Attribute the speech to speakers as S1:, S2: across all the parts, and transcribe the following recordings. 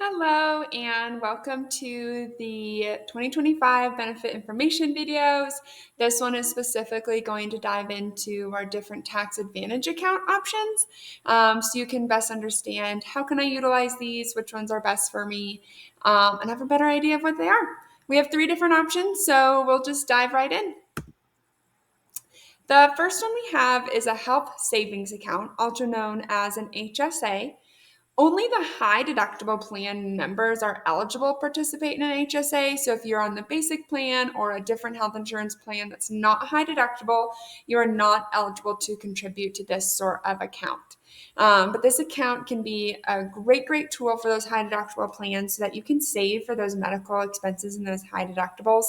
S1: Hello and welcome to the 2025 benefit information videos. This one is specifically going to dive into our different tax advantage account options, so you can best understand how can I utilize these, which ones are best for me, and have a better idea of what they are. We have 3 different options, so we'll just dive right in. The first one we have is a health savings account, also known as an HSA. Only the high deductible plan members are eligible to participate in an HSA. So if you're on the basic plan or a different health insurance plan that's not high deductible, you are not eligible to contribute to this sort of account. But this account can be a great tool for those high deductible plans so that you can save for those medical expenses and those high deductibles.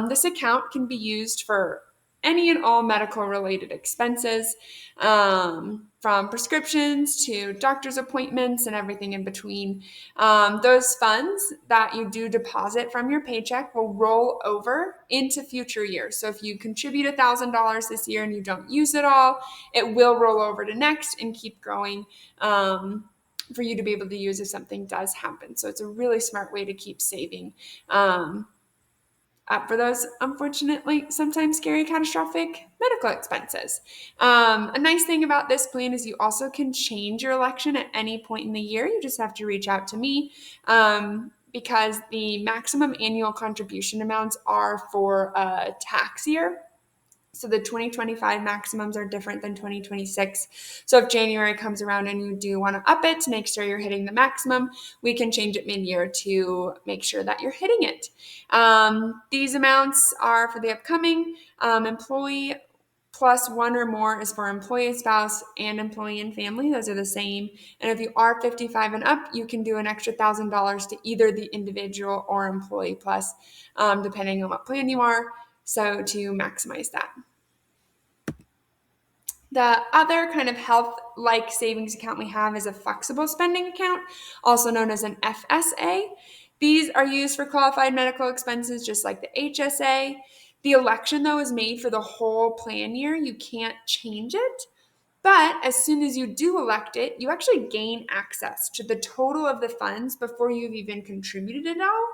S1: This account can be used for any and all medical related expenses, from prescriptions to doctor's appointments and everything in between. Those funds that you do deposit from your paycheck will roll over into future years. So if you contribute $1,000 this year and you don't use it all, it will roll over to next and keep growing. For you to be able to use if something does happen. So it's a really smart way to keep saving. For those, unfortunately, sometimes scary, catastrophic medical expenses. A nice thing about this plan is you also can change your election at any point in the year. You just have to reach out to me, because the maximum annual contribution amounts are for a tax year. So the 2025 maximums are different than 2026. So if January comes around and you do want to up it to make sure you're hitting the maximum, we can change it mid-year to make sure that you're hitting it. These amounts are for the upcoming employee plus one or more is for employee, spouse, and employee and family. Those are the same. And if you are 55 and up, you can do an extra $1,000 to either the individual or employee plus, depending on what plan you are. So to maximize that. The other kind of health-like savings account we have is a flexible spending account, also known as an FSA. These are used for qualified medical expenses, just like the HSA. The election, though, is made for the whole plan year. You can't change it. But as soon as you do elect it, you actually gain access to the total of the funds before you've even contributed it all.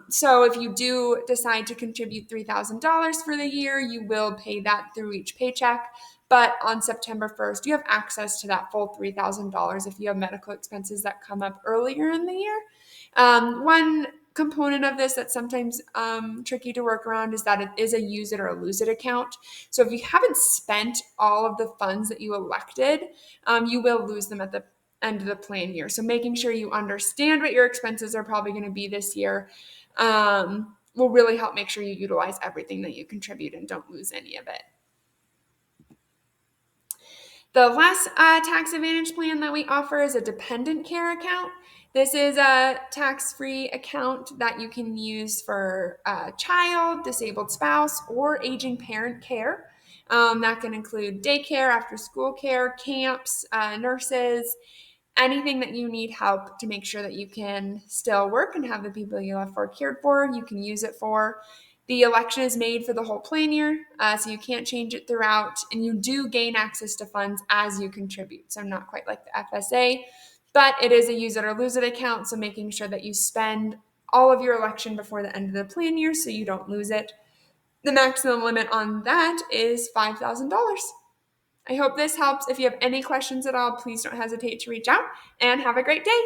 S1: So if you do decide to contribute $3,000 for the year, you will pay that through each paycheck. But on September 1st, you have access to that full $3,000 if you have medical expenses that come up earlier in the year. One component of this that's sometimes tricky to work around is that it is a use it or lose it account. So if you haven't spent all of the funds that you elected, you will lose them at the end of the plan year. So making sure you understand what your expenses are probably going to be this year will really help make sure you utilize everything that you contribute and don't lose any of it. The last tax advantage plan that we offer is a dependent care account. This is a tax-free account that you can use for child, disabled spouse, or aging parent care. That can include daycare, after-school care, camps, nurses, anything that you need help to make sure that you can still work and have the people you love for cared for, you can use it for. The election is made for the whole plan year, so you can't change it throughout, and you do gain access to funds as you contribute. So not quite like the FSA, but it is a use it or lose it account, so making sure that you spend all of your election before the end of the plan year so you don't lose it. The maximum limit on that is $5,000. I hope this helps. If you have any questions at all, please don't hesitate to reach out, and have a great day.